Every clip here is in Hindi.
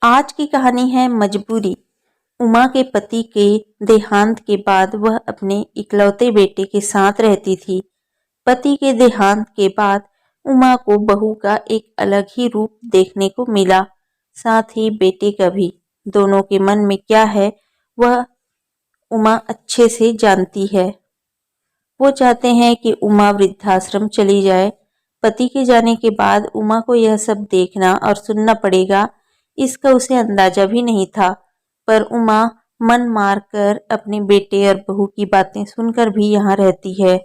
आज की कहानी है मजबूरी। उमा के पति के देहांत के बाद वह अपने इकलौते बेटे के साथ रहती थी। पति के देहांत के बाद उमा को बहू का एक अलग ही रूप देखने को मिला, साथ ही बेटे का भी। दोनों के मन में क्या है वह उमा अच्छे से जानती है। वो चाहते हैं कि उमा वृद्धाश्रम चली जाए। पति के जाने के बाद उमा को यह सब देखना और सुनना पड़ेगा, इसका उसे अंदाजा भी नहीं था। पर उमा मन मारकर अपने बेटे और बहू की बातें सुनकर भी यहाँ रहती है,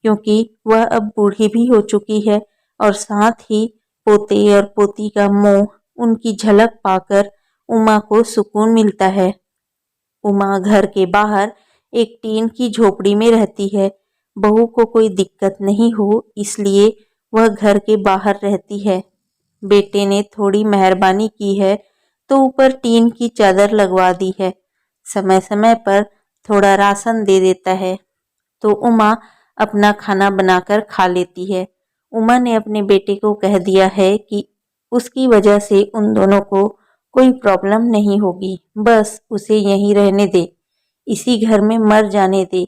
क्योंकि वह अब बूढ़ी भी हो चुकी है और साथ ही पोते और पोती का मोह, उनकी झलक पाकर उमा को सुकून मिलता है। उमा घर के बाहर एक टीन की झोपड़ी में रहती है। बहू को कोई दिक्कत नहीं हो इसलिए वह घर के बाहर रहती है। बेटे ने थोड़ी मेहरबानी की है तो ऊपर टीन की चादर लगवा दी है। समय समय पर थोड़ा राशन दे देता है तो उमा अपना खाना बनाकर खा लेती है। उमा ने अपने बेटे को कह दिया है कि उसकी वजह से उन दोनों को कोई प्रॉब्लम नहीं होगी, बस उसे यहीं रहने दे, इसी घर में मर जाने दे।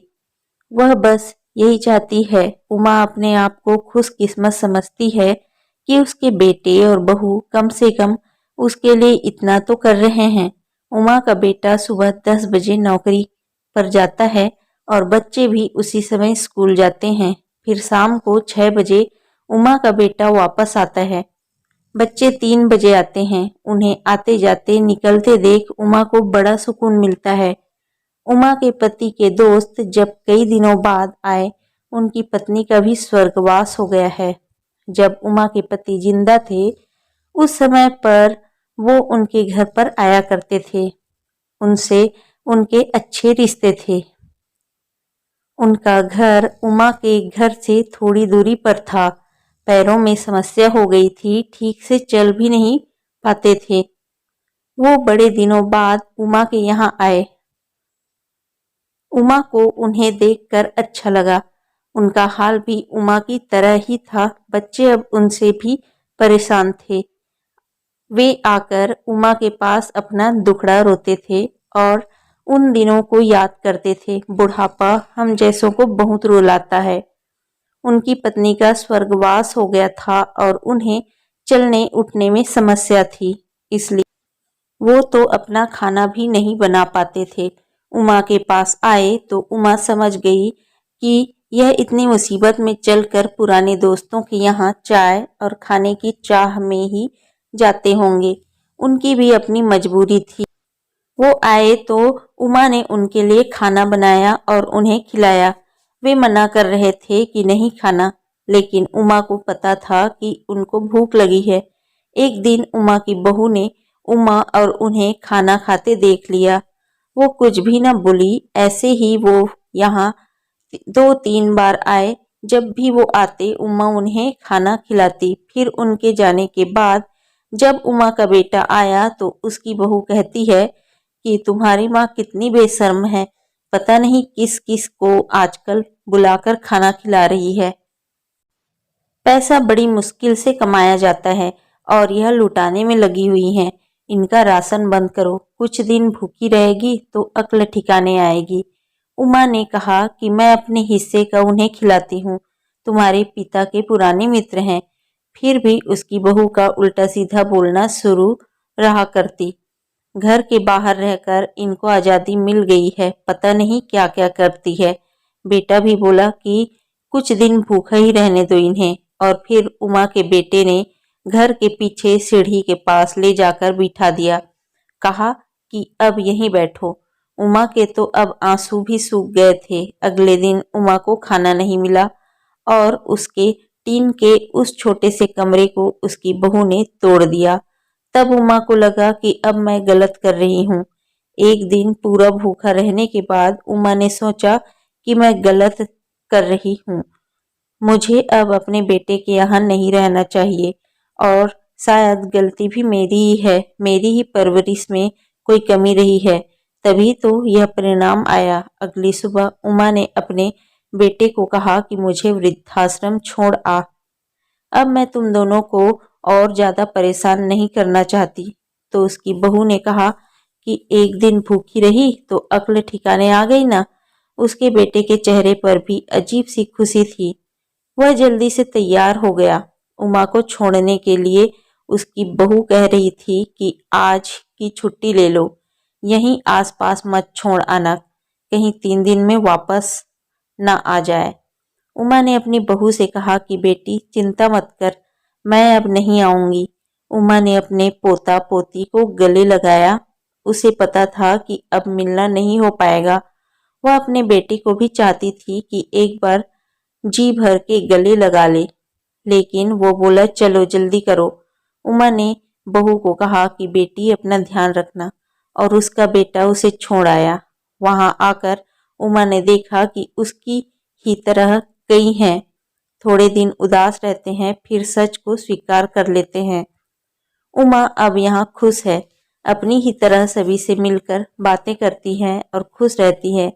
वह बस यही चाहती है। उमा अपने आप को खुशकिस्मत समझती है कि उसके बेटे और बहू कम से कम उसके लिए इतना तो कर रहे हैं। उमा का बेटा सुबह 10 बजे नौकरी पर जाता है और बच्चे भी उसी समय स्कूल जाते हैं। फिर शाम को 6 बजे उमा का बेटा वापस आता है। बच्चे 3 बजे आते हैं। उन्हें आते जाते निकलते देख उमा को बड़ा सुकून मिलता है। उमा के पति के दोस्त जब कई दिनों बाद आए, उनकी पत्नी का भी स्वर्गवास हो गया है। जब उमा के पति जिंदा थे उस समय पर वो उनके घर पर आया करते थे। उनसे उनके अच्छे रिश्ते थे। उनका घर उमा के घर से थोड़ी दूरी पर था। पैरों में समस्या हो गई थी, ठीक से चल भी नहीं पाते थे। वो बड़े दिनों बाद उमा के यहाँ आए। उमा को उन्हें देखकर अच्छा लगा। उनका हाल भी उमा की तरह ही था। बच्चे अब उनसे भी परेशान थे। वे आकर उमा के पास अपना दुखड़ा रोते थे और उन दिनों को याद करते थे। बुढ़ापा हम जैसों को बहुत रुलाता है। उनकी पत्नी का स्वर्गवास हो गया था और उन्हें चलने उठने में समस्या थी, इसलिए वो तो अपना खाना भी नहीं बना पाते थे। उमा के पास आए तो उमा समझ गई कि यह इतनी मुसीबत में चलकर पुराने दोस्तों के यहाँ चाय और खाने की चाह में ही जाते होंगे। उनकी भी अपनी मजबूरी थी। वो आए तो उमा ने उनके लिए खाना बनाया और उन्हें खिलाया। वे मना कर रहे थे कि नहीं खाना, लेकिन उमा को पता था कि उनको भूख लगी है। एक दिन उमा की बहू ने उमा और उन्हें खाना खाते देख लिया। वो कुछ भी न बोली। ऐसे ही वो यहाँ 2-3 बार आए। जब भी वो आते उमा उन्हें खाना खिलाती। फिर उनके जाने के बाद जब उमा का बेटा आया तो उसकी बहू कहती है कि तुम्हारी माँ कितनी बेशर्म है, पता नहीं किस किस को आजकल बुलाकर खाना खिला रही है। पैसा बड़ी मुश्किल से कमाया जाता है और यह लुटाने में लगी हुई हैं। इनका राशन बंद करो, कुछ दिन भूखी रहेगी तो अक्ल ठिकाने आएगी। उमा ने कहा कि मैं अपने हिस्से का उन्हें खिलाती हूँ, तुम्हारे पिता के पुराने मित्र हैं। फिर भी उसकी बहू का उल्टा सीधा बोलना शुरू रहा करती। घर के बाहर रहकर इनको आज़ादी मिल गई है, पता नहीं क्या क्या करती है। बेटा भी बोला कि कुछ दिन भूखा ही रहने दो इन्हें, और फिर उमा के बेटे ने घर के पीछे सीढ़ी के पास ले जाकर बिठा दिया। कहा कि अब यहीं बैठो। उमा के तो अब आंसू भी सूख गए थे। अगले दिन उमा को खाना नहीं मिला और उसके टीन के उस छोटे से कमरे को उसकी बहू ने तोड़ दिया। तब उमा को लगा कि अब मैं गलत कर रही हूँ। एक दिन पूरा भूखा रहने के बाद उमा ने सोचा कि मैं गलत कर रही हूँ। मुझे अब अपने बेटे के यहाँ नहीं रहना चाहिए और शायद गलती भी मेरी ही है। मेरी ही परवरिश में कोई कमी रही है, तभी तो यह परिणाम आया। अगली सुबह उमा ने अपने बेटे को कहा कि मुझे वृद्धाश्रम छोड़ आ। अब मैं तुम दोनों को और ज्यादा परेशान नहीं करना चाहती। तो उसकी बहू ने कहा कि एक दिन भूखी रही तो अक्ल ठिकाने आ गई ना। उसके बेटे के चेहरे पर भी अजीब सी खुशी थी। वह जल्दी से तैयार हो गया। उमा को छोड़ने के लिए उसकी बहू कह रही थी कि आज की छुट्टी ले लो, यहीं आसपास मत छोड़ आना, कहीं 3 दिन में वापस ना आ जाए। उमा ने अपनी बहू से कहा कि बेटी चिंता मत कर, मैं अब नहीं आऊंगी। उमा ने अपने पोता पोती को गले लगाया। उसे पता था कि अब मिलना नहीं हो पाएगा। वह अपने बेटे को भी चाहती थी कि एक बार जी भर के गले लगा ले, लेकिन वो बोला चलो जल्दी करो। उमा ने बहू को कहा कि बेटी अपना ध्यान रखना, और उसका बेटा उसे छोड़ आया। वहां आकर उमा ने देखा कि उसकी ही तरह कई हैं, थोड़े दिन उदास रहते हैं फिर सच को स्वीकार कर लेते हैं। उमा अब यहाँ खुश है, अपनी ही तरह सभी से मिलकर बातें करती है और खुश रहती है।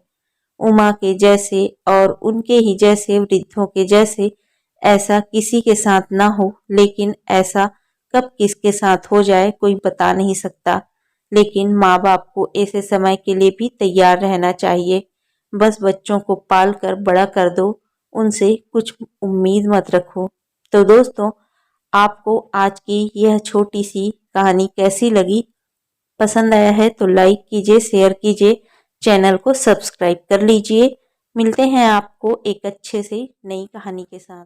उमा के जैसे और उनके ही जैसे वृद्धों के जैसे ऐसा किसी के साथ ना हो, लेकिन ऐसा कब किसके साथ हो जाए कोई बता नहीं सकता। लेकिन माँ बाप को ऐसे समय के लिए भी तैयार रहना चाहिए। बस बच्चों को पाल कर बड़ा कर दो, उनसे कुछ उम्मीद मत रखो। तो दोस्तों, आपको आज की यह छोटी सी कहानी कैसी लगी? पसंद आया है तो लाइक कीजिए, शेयर कीजिए, चैनल को सब्सक्राइब कर लीजिए। मिलते हैं आपको एक अच्छे से नई कहानी के साथ।